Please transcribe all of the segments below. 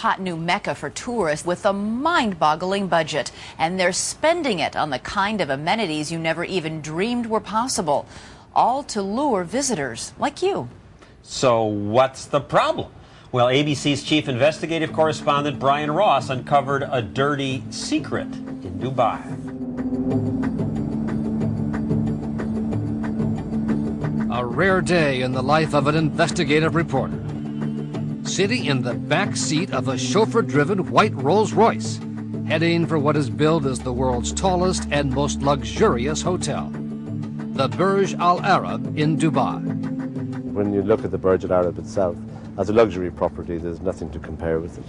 hot new mecca for tourists with a mind-boggling budget. And they're spending it on the kind of amenities you never even dreamed were possible, all to lure visitors like you. So what's the problem? Well, ABC's chief investigative correspondent Brian Ross uncovered a dirty secret in Dubai. A rare day in the life of an investigative reporter. Sitting in the back seat of a chauffeur-driven white Rolls-Royce, heading for what is billed as the world's tallest and most luxurious hotel, the Burj Al Arab in Dubai. When you look at the Burj Al Arab itself, as a luxury property, there's nothing to compare with it.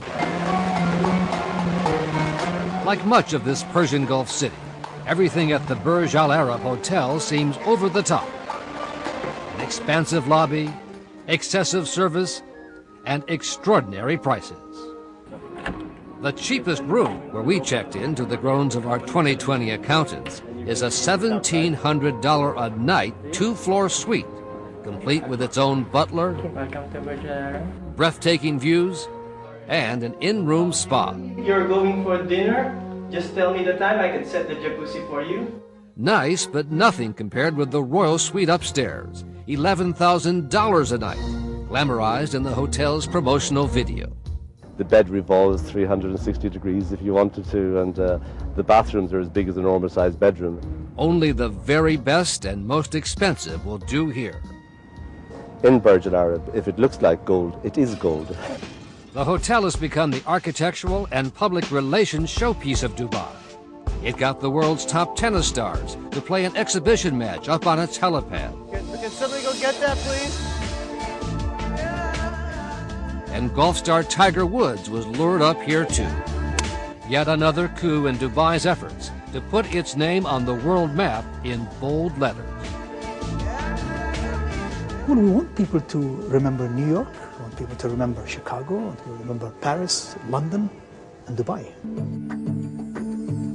Like much of this Persian Gulf city, everything at the Burj Al Arab Hotel seems over the top. An expansive lobby, excessive service, and extraordinary prices. The cheapest room, where we checked in to the groans of our 2020 accountants, is a $1,700 a night two-floor suite, complete with its own butler, breathtaking views, and an in-room spa. You're going for dinner? Just tell me the time, I can set the jacuzzi for you. Nice, but nothing compared with the royal suite upstairs, $11,000 a night, glamorized in the hotel's promotional video. The bed revolves 360 degrees if you wanted to, and the bathrooms are as big as a normal-sized bedroom. Only the very best and most expensive will do here. In Burj Al Arab, if it looks like gold, it is gold. The hotel has become the architectural and public relations showpiece of Dubai. It got the world's top tennis stars to play an exhibition match up on its helipad. Can somebody go get that, please? And golf star Tiger Woods was lured up here too. Yet another coup in Dubai's efforts to put its name on the world map in bold letters. Well, we want people to remember New York, we want people to remember Chicago, we want to remember Paris, London, and Dubai.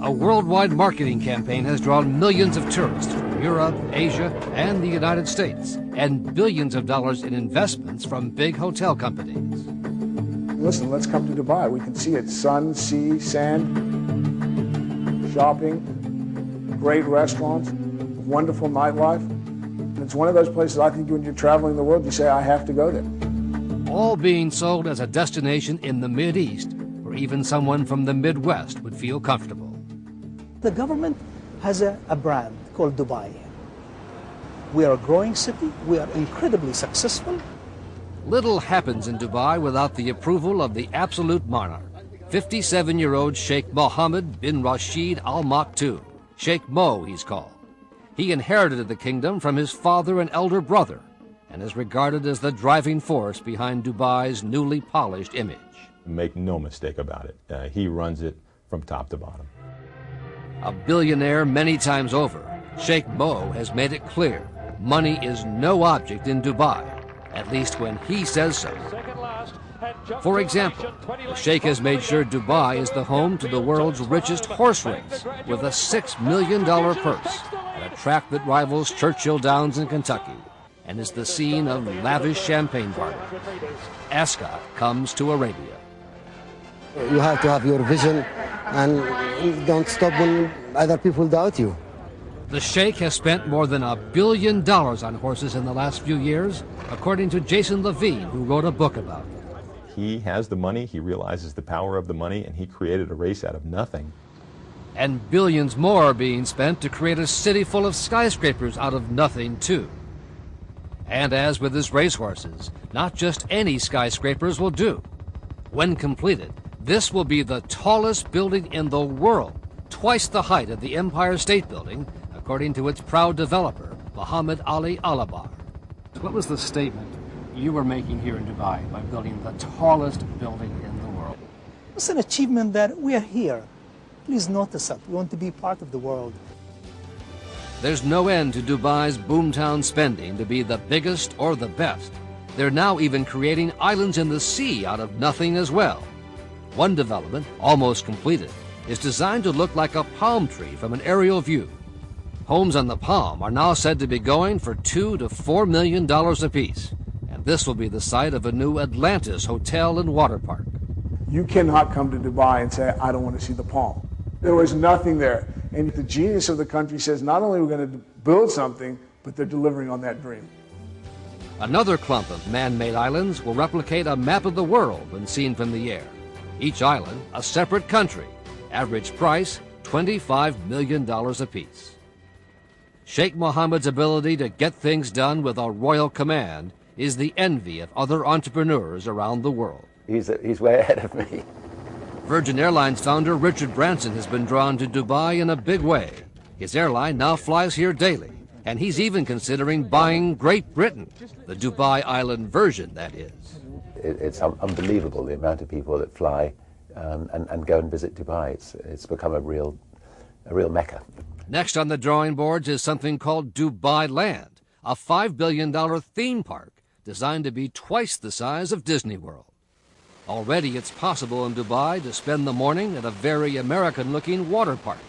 A worldwide marketing campaign has drawn millions of tourists from Europe, Asia, and the United States, and billions of dollars in investments from big hotel companies. Listen, let's come to Dubai. We can see it. Sun, sea, sand, shopping, great restaurants, wonderful nightlife. And it's one of those places I think when you're traveling the world, you say, I have to go there. All being sold as a destination in the Mideast, where even someone from the Midwest would feel comfortable. The government has a brand called Dubai. We are a growing city, we are incredibly successful. Little happens in Dubai without the approval of the absolute monarch, 57-year-old Sheikh Mohammed bin Rashid Al Maktoum. Sheikh Mo, he's called. He inherited the kingdom from his father and elder brother, and is regarded as the driving force behind Dubai's newly polished image. Make no mistake about it, he runs it from top to bottom. A billionaire many times over, Sheikh Mo has made it clear money is no object in Dubai, at least when he says so. For example, the Sheikh has made sure Dubai is the home to the world's richest horse race, with a $6 million purse, at a track that rivals Churchill Downs in Kentucky, and is the scene of lavish champagne parties. Ascot comes to Arabia. You have to have your vision and don't stop when other people doubt you. The Sheikh has spent more than $1 billion on horses in the last few years, according to Jason Levine, who wrote a book about it. He has the money, he realizes the power of the money, and he created a race out of nothing. And billions more are being spent to create a city full of skyscrapers out of nothing, too. And as with his racehorses, not just any skyscrapers will do. When completed, this will be the tallest building in the world, twice the height of the Empire State Building, according to its proud developer, Muhammad Ali Alabar. What was the statement you were making here in Dubai by building the tallest building in the world? It's an achievement that we are here. Please notice that. We want to be part of the world. There's no end to Dubai's boomtown spending to be the biggest or the best. They're now even creating islands in the sea out of nothing as well. One development, almost completed, is designed to look like a palm tree from an aerial view. Homes on the Palm are now said to be going for $2 to $4 million apiece, and this will be the site of a new Atlantis hotel and water park. You cannot come to Dubai and say, I don't want to see the palm. There was nothing there. And the genius of the country says not only are we going to build something, but they're delivering on that dream. Another clump of man-made islands will replicate a map of the world when seen from the air. Each island a separate country. Average price, $25 million apiece. Sheikh Mohammed's ability to get things done with a royal command is the envy of other entrepreneurs around the world. He's way ahead of me. Virgin Airlines founder Richard Branson has been drawn to Dubai in a big way. His airline now flies here daily, and he's even considering buying Great Britain, the Dubai island version, that is. It's unbelievable the amount of people that fly and go and visit Dubai. It's become a real mecca. Next on the drawing boards is something called Dubai Land, a $5 billion theme park designed to be twice the size of Disney World. Already it's possible in Dubai to spend the morning at a very American-looking water park,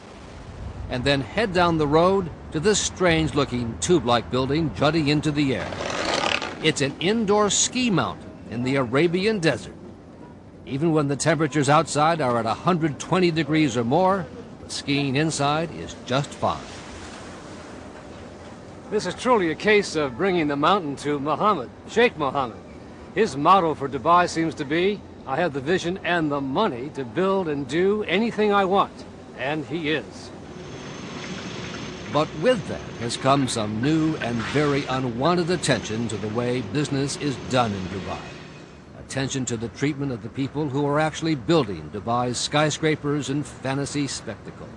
and then head down the road to this strange-looking tube-like building jutting into the air. It's an indoor ski mountain in the Arabian desert. Even when the temperatures outside are at 120 degrees or more, the skiing inside is just fine. This is truly a case of bringing the mountain to Mohammed, Sheikh Mohammed. His motto for Dubai seems to be, I have the vision and the money to build and do anything I want. And he is. But with that has come some new and very unwanted attention to the way business is done in Dubai. Attention to the treatment of the people who are actually building Dubai's skyscrapers and fantasy spectacles.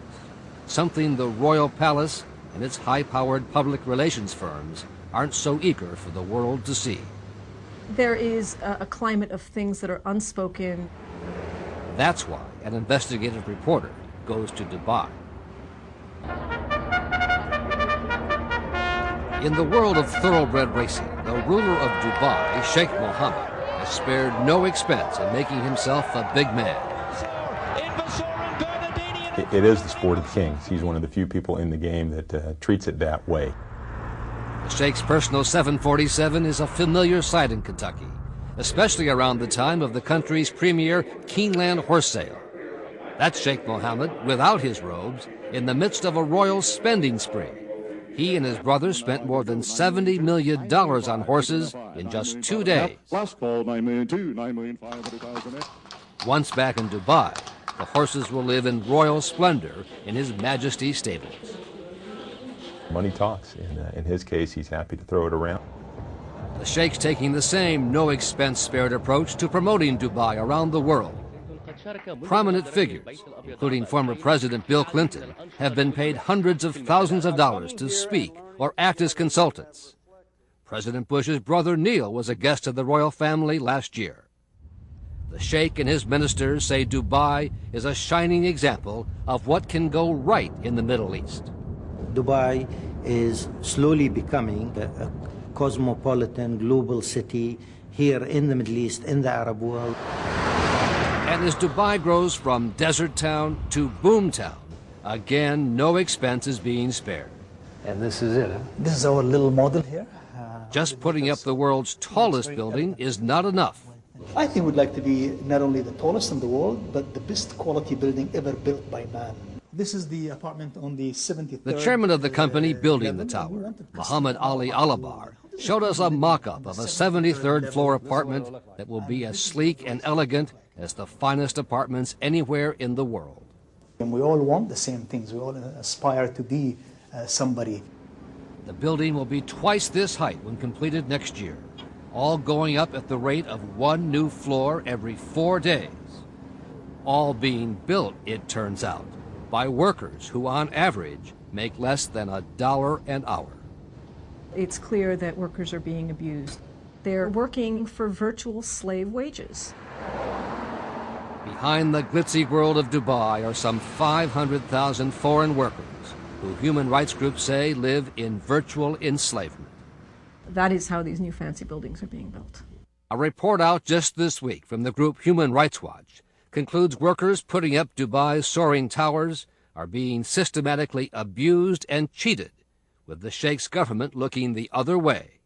Something the Royal Palace and its high-powered public relations firms aren't so eager for the world to see. There is a climate of things that are unspoken. That's why an investigative reporter goes to Dubai. In the world of thoroughbred racing, the ruler of Dubai, Sheikh Mohammed, has spared no expense in making himself a big man. It is the sport of kings. He's one of the few people in the game that treats it that way. The Sheikh's personal 747 is a familiar sight in Kentucky, especially around the time of the country's premier Keeneland horse sale. That's Sheikh Mohammed, without his robes, in the midst of a royal spending spree. He and his brother spent more than $70 million on horses in just 2 days. Last call, $9,500,000. Once back in Dubai, the horses will live in royal splendor in His Majesty's stables. Money talks. In his case, he's happy to throw it around. The Sheikh's taking the same no-expense-spared approach to promoting Dubai around the world. Prominent figures, including former President Bill Clinton, have been paid hundreds of thousands of dollars to speak or act as consultants. President Bush's brother Neil was a guest of the royal family last year. The Sheikh and his ministers say Dubai is a shining example of what can go right in the Middle East. Dubai is slowly becoming a cosmopolitan global city here in the Middle East, in the Arab world. And as Dubai grows from desert town to boomtown, again, no expense is being spared. And this is it, huh? This is our little model here. Just putting up the world's tallest building is not enough. I think we'd like to be not only the tallest in the world, but the best quality building ever built by man. This is the apartment on the 73rd. The chairman of the company building the tower, Muhammad Ali Alabar, showed us a mock-up of a 73rd floor apartment that will be as sleek and elegant as the finest apartments anywhere in the world. And we all want the same things. We all aspire to be somebody. The building will be twice this height when completed next year, all going up at the rate of one new floor every 4 days. All being built, it turns out, by workers who on average make less than $1 an hour. It's clear that workers are being abused. They're working for virtual slave wages. Behind the glitzy world of Dubai are some 500,000 foreign workers who human rights groups say live in virtual enslavement. That is how these new fancy buildings are being built. A report out just this week from the group Human Rights Watch concludes workers putting up Dubai's soaring towers are being systematically abused and cheated, with the Sheikh's government looking the other way.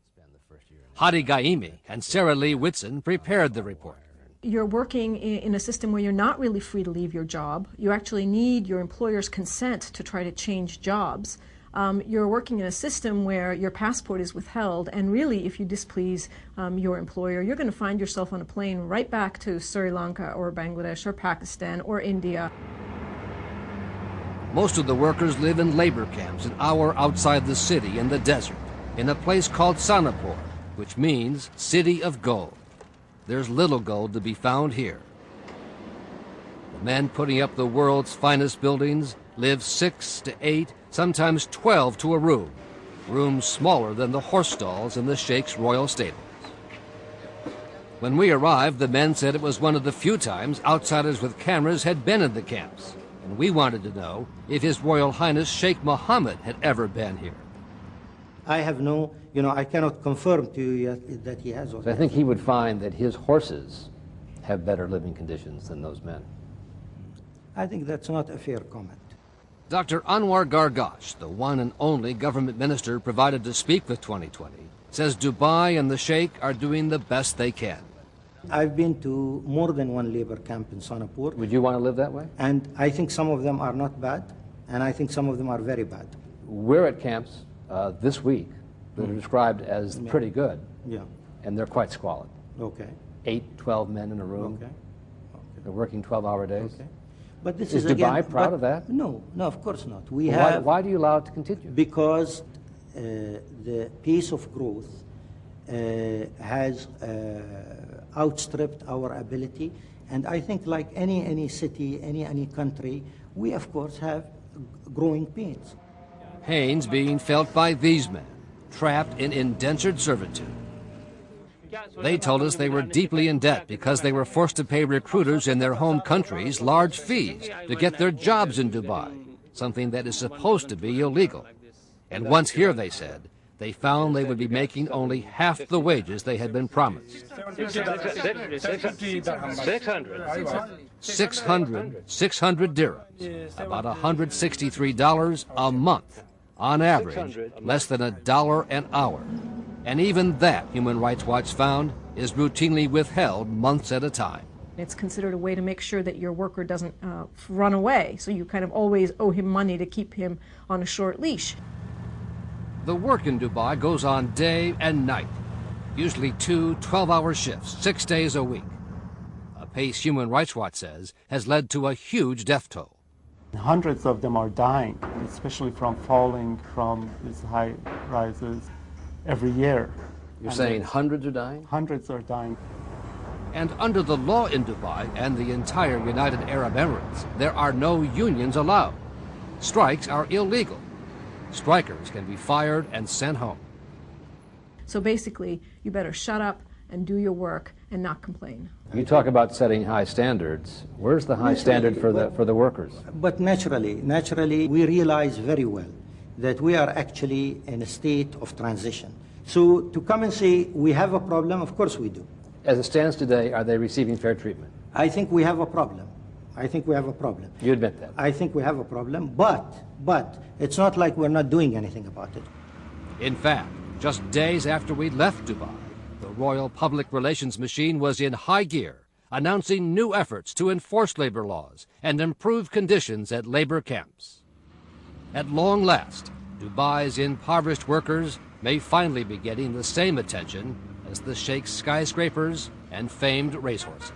Hadi Gaimi and Sarah Lee Whitson prepared the report. You're working in a system where you're not really free to leave your job. You actually need your employer's consent to try to change jobs. You're working in a system where your passport is withheld, and really, if you displease your employer, you're going to find yourself on a plane right back to Sri Lanka or Bangladesh or Pakistan or India. Most of the workers live in labor camps an hour outside the city in the desert, in a place called Sonapur, which means City of Gold. There's little gold to be found here. The men putting up the world's finest buildings live 6 to 8, sometimes 12 to a room, rooms smaller than the horse stalls in the Sheikh's royal stables. When we arrived, the men said it was one of the few times outsiders with cameras had been in the camps, and we wanted to know if His Royal Highness Sheikh Mohammed had ever been here. I have no, I cannot confirm to you yet that he has. So I think he would find that his horses have better living conditions than those men. I think that's not a fair comment. Dr. Anwar Gargash, the one and only government minister provided to speak with 2020, says Dubai and the Sheikh are doing the best they can. I've been to more than one labor camp in Sonapur. Would you want to live that way? And I think some of them are not bad, and I think some of them are very bad. We're at camps this week that are described as pretty good. Yeah. And they're quite squalid. Okay. 8, 12 men in a room. Okay. They're working 12-hour days. Okay. But this is again, Dubai proud of that? No, of course not. Why do you allow it to continue? Because the pace of growth has outstripped our ability, and I think like any city, any country, we of course have growing pains. Pains being felt by these men, trapped in indentured servitude. They told us they were deeply in debt because they were forced to pay recruiters in their home countries large fees to get their jobs in Dubai, something that is supposed to be illegal. And once here, they said, they found they would be making only half the wages they had been promised. 600 dirhams, about $163 a month. On average, less than $1 an hour. And even that, Human Rights Watch found, is routinely withheld months at a time. It's considered a way to make sure that your worker doesn't run away, so you kind of always owe him money to keep him on a short leash. The work in Dubai goes on day and night, usually 2 12-hour shifts, 6 days a week. A pace Human Rights Watch says has led to a huge death toll. Hundreds of them are dying, especially from falling from these high rises every year. You're saying hundreds are dying? Hundreds are dying. And under the law in Dubai and the entire United Arab Emirates, there are no unions allowed. Strikes are illegal. Strikers can be fired and sent home. So basically, you better shut up and do your work and not complain. You talk about setting high standards. Where's the high standard for the workers? But naturally, we realize very well that we are actually in a state of transition. So to come and say we have a problem, of course we do. As it stands today, are they receiving fair treatment? I think we have a problem. You admit that? I think we have a problem, but it's not like we're not doing anything about it. In fact, just days after we left Dubai, the Royal Public Relations machine was in high gear, announcing new efforts to enforce labor laws and improve conditions at labor camps. At long last, Dubai's impoverished workers may finally be getting the same attention as the Sheikh's skyscrapers and famed racehorses.